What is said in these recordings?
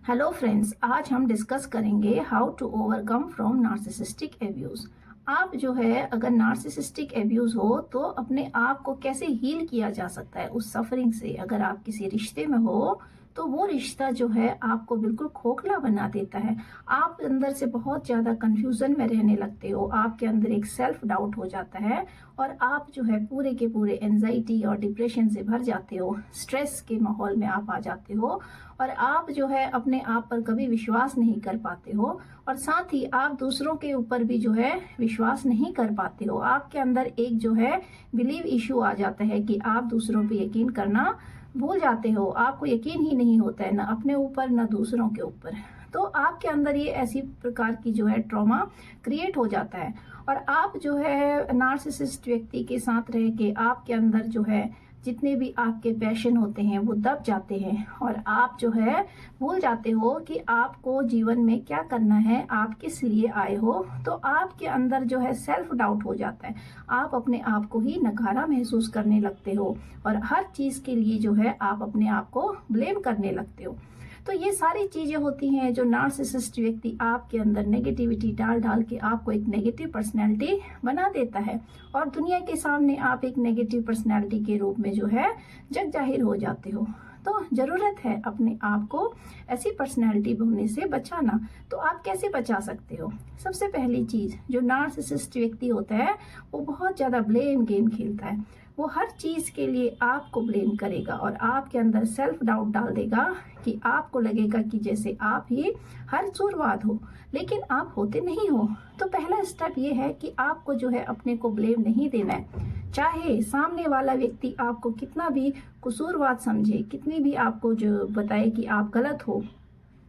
Hello friends, आज हम discuss करेंगे how to overcome from narcissistic abuse. आप जो है अगर नार्सिसिस्टिक एब्यूज हो तो अपने आप को कैसे हील किया जा सकता है उस सफरिंग से। अगर आप किसी रिश्ते में हो तो वो रिश्ता जो है आपको बिल्कुल खोखला बना देता है। आप अंदर से बहुत ज़्यादा कंफ्यूजन में रहने लगते हो, आपके अंदर एक सेल्फ डाउट हो जाता है और आप जो है पूरे के पूरे एंजाइटी और डिप्रेशन से भर जाते हो, स्ट्रेस के माहौल में आप आ जाते हो और आप जो है अपने आप पर कभी विश्वास नहीं कर पाते हो और साथ ही आप दूसरों के ऊपर भी जो है विश्वास नहीं कर पाते हो। आपके अंदर एक जो है बिलीव इशू आ जाता है कि आप दूसरों पे यकीन करना भूल जाते हो। आपको यकीन ही नहीं होता है ना अपने ऊपर ना दूसरों के ऊपर। तो आपके अंदर ये ऐसी प्रकार की जो है ट्रॉमा क्रिएट हो जाता है और आप जो है नार्सिसिस्ट व्यक्ति के साथ रह के आपके अंदर जो है जितने भी आपके पैशन होते हैं वो दब जाते हैं और आप जो है भूल जाते हो कि आपको जीवन में क्या करना है, आप किस लिए आए हो। तो आपके अंदर जो है सेल्फ डाउट हो जाता है, आप अपने आप को ही नकारा महसूस करने लगते हो और हर चीज के लिए जो है आप अपने आप को ब्लेम करने लगते हो। तो ये सारी चीजें होती हैं जो नार्सिसिस्ट व्यक्ति आपके अंदर नेगेटिविटी डाल डाल के आपको एक नेगेटिव पर्सनैलिटी बना देता है और दुनिया के सामने आप एक नेगेटिव पर्सनैलिटी के रूप में जो है जग जाहिर हो जाते हो। तो जरूरत है अपने आप को ऐसी पर्सनैलिटी होने से बचाना। तो आप कैसे बचा सकते हो? सबसे पहली चीज, जो नार्सिसिस्ट व्यक्ति होता है वो बहुत ज्यादा ब्लेम गेम खेलता है। वो हर चीज के लिए आपको ब्लेम करेगा और आपके अंदर सेल्फ डाउट डाल देगा कि आपको लगेगा कि जैसे आप ही हर कसूरवार हो, लेकिन आप होते नहीं हो। तो पहला स्टेप ये है कि आपको जो है अपने को ब्लेम नहीं देना है। चाहे सामने वाला व्यक्ति आपको कितना भी कसूरवार समझे, कितनी भी आपको जो बताए कि आप गलत हो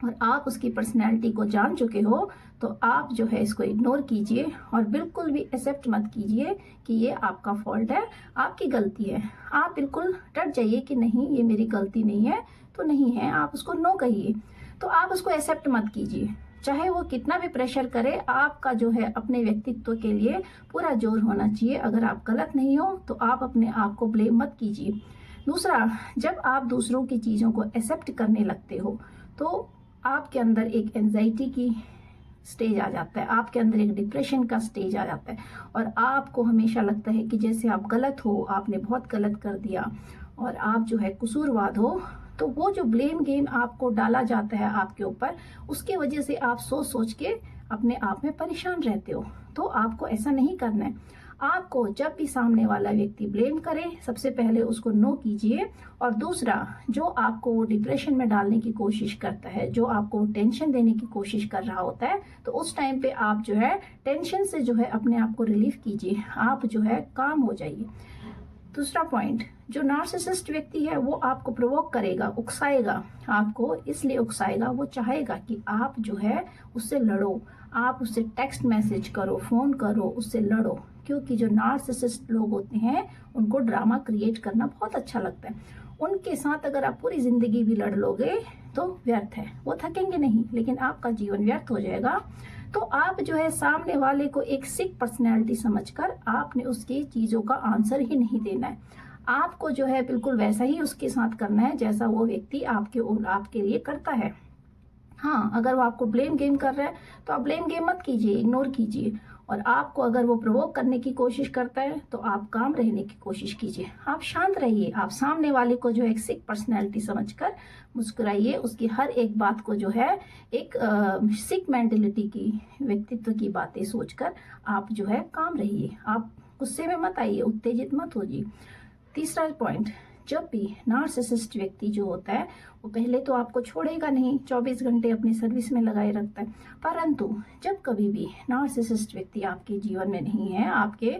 और आप उसकी पर्सनैलिटी को जान चुके हो, तो आप जो है इसको इग्नोर कीजिए और बिल्कुल भी एक्सेप्ट मत कीजिए कि ये आपका फॉल्ट है, आपकी गलती है। आप बिल्कुल डट जाइए कि नहीं ये मेरी गलती नहीं है तो नहीं है, आप उसको नो कहिए। तो आप उसको एक्सेप्ट मत कीजिए, चाहे वो कितना भी प्रेशर करे। आपका जो है अपने व्यक्तित्व के लिए पूरा जोर होना चाहिए। अगर आप गलत नहीं हो तो आप अपने आप को ब्लेम मत कीजिए। दूसरा, जब आप दूसरों की चीजों को एक्सेप्ट करने लगते हो तो आपके अंदर एक एंजाइटी की स्टेज आ जाता है, आपके अंदर एक डिप्रेशन का स्टेज आ जाता है और आपको हमेशा लगता है कि जैसे आप गलत हो, आपने बहुत गलत कर दिया और आप जो है कसूरवार हो। तो वो जो ब्लेम गेम आपको डाला जाता है आपके ऊपर, उसके वजह से आप सोच सोच के अपने आप में परेशान रहते हो। तो आपको ऐसा नहीं करना है। आपको जब भी सामने वाला व्यक्ति ब्लेम करे, सबसे पहले उसको नो कीजिए और दूसरा, जो आपको वो डिप्रेशन में डालने की कोशिश करता है, जो आपको टेंशन देने की कोशिश कर रहा होता है, तो उस टाइम पे आप जो है टेंशन से जो है अपने आप को रिलीफ कीजिए, आप जो है काम हो जाइए। दूसरा पॉइंट, जो नार्सिसिस्ट व्यक्ति है वो आपको प्रोवोक करेगा, उकसाएगा। आपको इसलिए उकसाएगा, वो चाहेगा कि आप जो है उससे लड़ो, आप उससे टेक्स्ट मैसेज करो, फोन करो, उससे लड़ो। क्योंकि जो नार्सिसिस्ट लोग होते हैं उनको ड्रामा क्रिएट करना बहुत अच्छा लगता है। उनके साथ अगर आप पूरी जिंदगी भी लड़ लोगे तो व्यर्थ है, वो थकेंगे नहीं लेकिन आपका जीवन व्यर्थ हो जाएगा। तो आप जो है सामने वाले को एक सिक पर्सनैलिटी समझकर आपने उसकी चीजों का आंसर ही नहीं देना है। आपको जो है बिल्कुल वैसा ही उसके साथ करना है जैसा वो व्यक्ति आपके लिए करता है। हाँ, अगर वो आपको ब्लेम गेम कर रहा है तो आप ब्लेम गेम मत कीजिए, इग्नोर कीजिए। और आपको अगर वो प्रोवोक करने की कोशिश करता है तो आप काम रहने की कोशिश कीजिए, आप शांत रहिए। आप सामने वाले को जो एक सिक पर्सनैलिटी समझकर मुस्कुराइए, उसकी हर एक बात को जो है एक सिक मेंटेलिटी की, व्यक्तित्व की बातें सोचकर आप जो है काम रहिए। आप गुस्से में मत आइए, उत्तेजित मत होइए। तीसरा पॉइंट, जब भी नार्सिसिस्ट व्यक्ति जो होता है वो पहले तो आपको छोड़ेगा नहीं, 24 घंटे अपनी सर्विस में लगाए रखता है। परंतु जब कभी भी नार्सिसिस्ट व्यक्ति आपके जीवन में नहीं है, आपके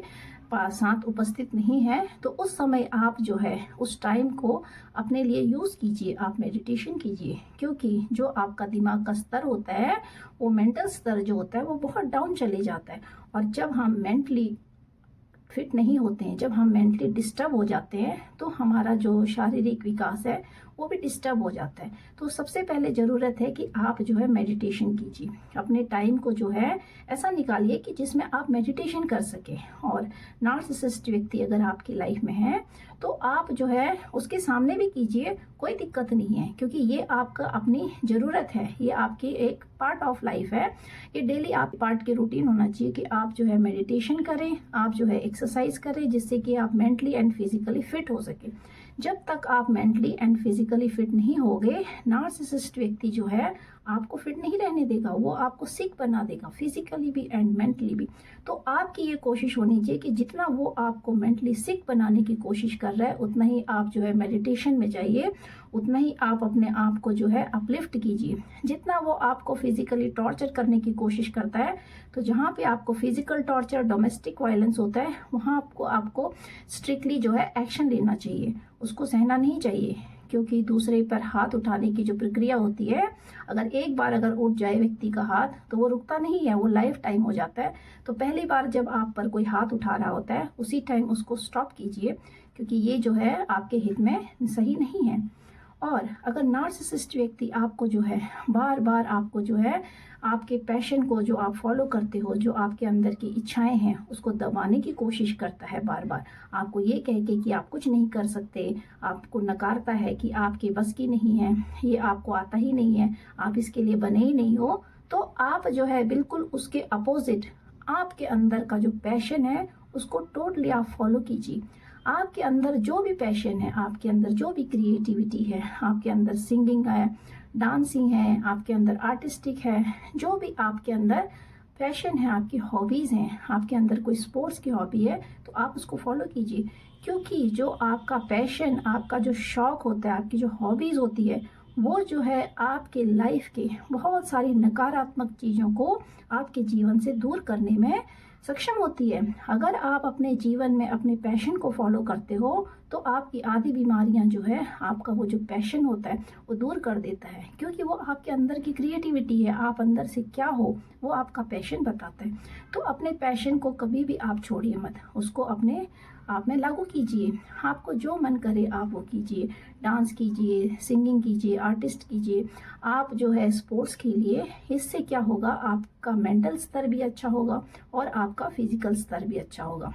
पास साथ उपस्थित नहीं है, तो उस समय आप जो है उस टाइम को अपने लिए यूज कीजिए, आप मेडिटेशन कीजिए। क्योंकि जो आपका दिमाग का स्तर होता है, वो मेंटल स्तर जो होता है वो बहुत डाउन चले जाता है और जब हम मेंटली फिट नहीं होते हैं, जब हम मेंटली डिस्टर्ब हो जाते हैं, तो हमारा जो शारीरिक विकास है वो भी डिस्टर्ब हो जाता है। तो सबसे पहले ज़रूरत है कि आप जो है मेडिटेशन कीजिए। अपने टाइम को जो है ऐसा निकालिए कि जिसमें आप मेडिटेशन कर सकें। और नार्सिसिस्ट व्यक्ति अगर आपकी लाइफ में है तो आप जो है उसके सामने भी कीजिए, कोई दिक्कत नहीं है, क्योंकि ये आपका अपनी ज़रूरत है, ये आपकी एक पार्ट ऑफ लाइफ है। ये डेली आप पार्ट के रूटीन होना चाहिए कि आप जो है मेडिटेशन करें, आप जो है एक्सरसाइज करें, जिससे कि आप मेंटली एंड फिजिकली फिट हो सके। जब तक आप मेंटली एंड फिजिकली फिट नहीं होगे, नार्सिसिस्ट व्यक्ति जो है आपको फिट नहीं रहने देगा, वो आपको सिक बना देगा, फिजिकली भी एंड मेंटली भी। तो आपकी ये कोशिश होनी चाहिए कि जितना वो आपको मेंटली सिक बनाने की कोशिश कर रहा है, उतना ही आप जो है मेडिटेशन में जाइए, उतना ही आप अपने आप को जो है अपलिफ्ट कीजिए। जितना वो आपको फिजिकली टॉर्चर करने की कोशिश करता है, तो जहाँ पे आपको फिजिकल टॉर्चर, डोमेस्टिक वायलेंस होता है, वहाँ आपको स्ट्रिक्टली जो है एक्शन लेना चाहिए, उसको सहना नहीं चाहिए। क्योंकि दूसरे पर हाथ उठाने की जो प्रक्रिया होती है, अगर एक बार अगर उठ जाए व्यक्ति का हाथ तो वो रुकता नहीं है, वो लाइफ टाइम हो जाता है। तो पहली बार जब आप पर कोई हाथ उठा रहा होता है, उसी टाइम उसको स्टॉप कीजिए, क्योंकि ये जो है आपके हित में सही नहीं है। और अगर नार्सिसिस्ट व्यक्ति आपको जो है बार बार आपको जो है आपके पैशन को जो आप फॉलो करते हो, जो आपके अंदर की इच्छाएं हैं, उसको दबाने की कोशिश करता है, बार बार आपको ये कह के कि आप कुछ नहीं कर सकते, आपको नकारता है कि आपके बस की नहीं है, ये आपको आता ही नहीं है, आप इसके लिए बने ही नहीं हो, तो आप जो है बिल्कुल उसके अपोजिट आपके अंदर का जो पैशन है उसको टोटली आप फॉलो कीजिए। आपके अंदर जो भी पैशन है, आपके अंदर जो भी क्रिएटिविटी है, आपके अंदर सिंगिंग है, डांसिंग है, आपके अंदर आर्टिस्टिक है, जो भी आपके अंदर पैशन है, आपकी हॉबीज़ हैं, आपके अंदर कोई स्पोर्ट्स की हॉबी है, तो आप उसको फॉलो कीजिए। क्योंकि जो आपका पैशन, आपका जो शौक़ होता है, आपकी जो हॉबीज़ होती है, वो जो है आपके लाइफ के बहुत सारी नकारात्मक चीज़ों को आपके जीवन से दूर करने में सक्षम होती है। अगर आप अपने जीवन में अपने पैशन को फॉलो करते हो, तो आपकी आधी बीमारियां जो है आपका वो जो पैशन होता है वो दूर कर देता है, क्योंकि वो आपके अंदर की क्रिएटिविटी है, आप अंदर से क्या हो वो आपका पैशन बताता है। तो अपने पैशन को कभी भी आप छोड़िए मत, उसको अपने आप में लागू कीजिए। आपको जो मन करे आप वो कीजिए, डांस कीजिए, सिंगिंग कीजिए, आर्टिस्ट कीजिए, आप जो है स्पोर्ट्स खेलिए। इससे क्या होगा, आपका मेंटल स्तर भी अच्छा होगा और आपका फिजिकल स्तर भी अच्छा होगा।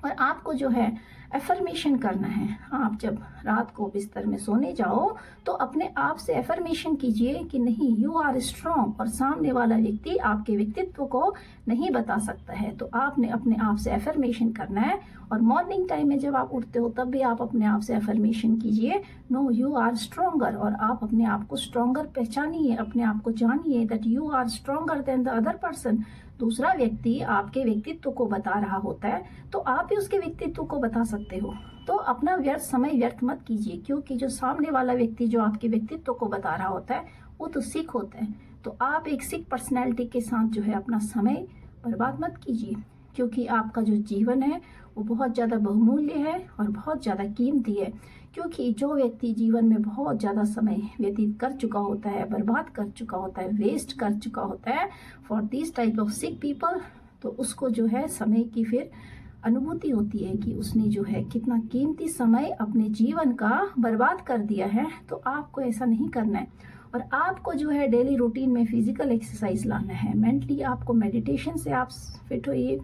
और आपको जो है एफर्मेशन करना है। आप जब रात को बिस्तर में सोने जाओ तो अपने आप से एफर्मेशन कीजिए कि नहीं, यू आर स्ट्रॉन्ग, और सामने वाला व्यक्ति आपके व्यक्तित्व को नहीं बता सकता है। तो आपने अपने आप से एफर्मेशन करना है। और मॉर्निंग टाइम में जब आप उठते हो तब भी आप अपने आप से एफर्मेशन कीजिए, नो यू आर स्ट्रॉन्गर, और आप अपने आप को स्ट्रॉन्गर पहचानिए, अपने आप को जानिए that you are stronger than the other person. दूसरा व्यक्ति आपके व्यक्तित्व को बता रहा होता है तो आप भी उसके व्यक्तित्व को बता सकते हो। तो अपना समय व्यर्थ मत कीजिए, क्योंकि जो सामने वाला व्यक्ति जो आपके व्यक्तित्व को बता रहा होता है वो तो सिख होता है। तो आप एक सिख पर्सनैलिटी के साथ जो है अपना समय बर्बाद मत कीजिए, क्योंकि आपका जो जीवन है वो बहुत ज़्यादा बहुमूल्य है और बहुत ज़्यादा कीमती है। क्योंकि जो व्यक्ति जीवन में बहुत ज़्यादा समय व्यतीत कर चुका होता है, बर्बाद कर चुका होता है, वेस्ट कर चुका होता है for this type of sick people, तो उसको जो है समय की फिर अनुभूति होती है कि उसने जो है कितना कीमती समय अपने जीवन का बर्बाद कर दिया है। तो आपको ऐसा नहीं करना है। और आपको जो है डेली रूटीन में फिजिकल एक्सरसाइज लाना है। मेंटली आपको मेडिटेशन से आप फिट होइए,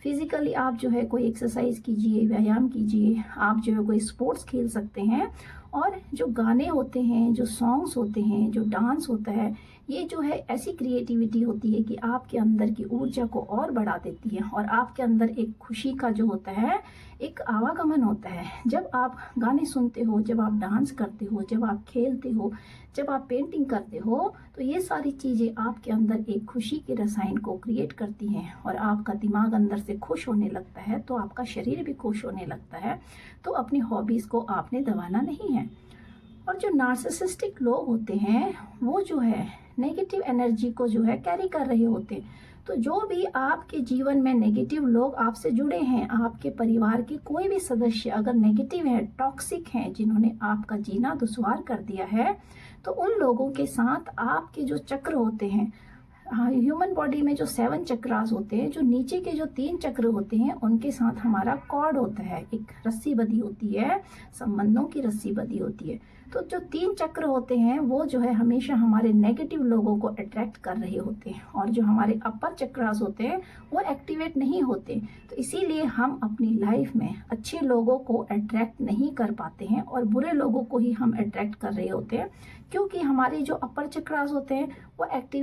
फिजिकली आप जो है कोई एक्सरसाइज कीजिए, व्यायाम कीजिए, आप जो है कोई स्पोर्ट्स खेल सकते हैं। और जो गाने होते हैं, जो सॉन्ग्स होते हैं, जो डांस होता है, ये जो है ऐसी क्रिएटिविटी होती है कि आपके अंदर की ऊर्जा को और बढ़ा देती है और आपके अंदर एक खुशी का जो होता है एक आवागमन होता है। जब आप गाने सुनते हो, जब आप डांस करते हो, जब आप खेलते हो, जब आप पेंटिंग करते हो, तो ये सारी चीज़ें आपके अंदर एक खुशी के रसायन को क्रिएट करती हैं और आपका दिमाग अंदर से खुश होने लगता है, तो आपका शरीर भी खुश होने लगता है। तो अपनी हॉबीज़ को आपने दबाना नहीं है। और जो नार्सिसिस्टिक लोग होते हैं वो जो है नेगेटिव एनर्जी को जो है कैरी कर रहे होते हैं। तो जो भी आपके जीवन में नेगेटिव लोग आपसे जुड़े हैं, आपके परिवार के कोई भी सदस्य अगर नेगेटिव है, टॉक्सिक हैं, जिन्होंने आपका जीना दुश्वार कर दिया है, तो उन लोगों के साथ आपके जो चक्र होते हैं, ह्यूमन बॉडी में जो 7 चक्रास होते हैं, जो नीचे के जो 3 चक्र होते हैं उनके साथ हमारा कॉर्ड होता है, एक रस्सी बंधी होती है, संबंधों की रस्सी बंधी होती है। तो जो 3 चक्र होते हैं वो जो है हमेशा हमारे नेगेटिव लोगों को अट्रैक्ट कर रहे होते हैं, और जो हमारे अपर चक्रास होते हैं वो एक्टिवेट नहीं होते। तो इसीलिए हम अपनी लाइफ में अच्छे लोगों को अट्रैक्ट नहीं कर पाते हैं और बुरे लोगों को ही हम अट्रैक्ट कर रहे होते हैं, क्योंकि हमारे जो अपर चक्रास होते हैं वो एक्टिवेट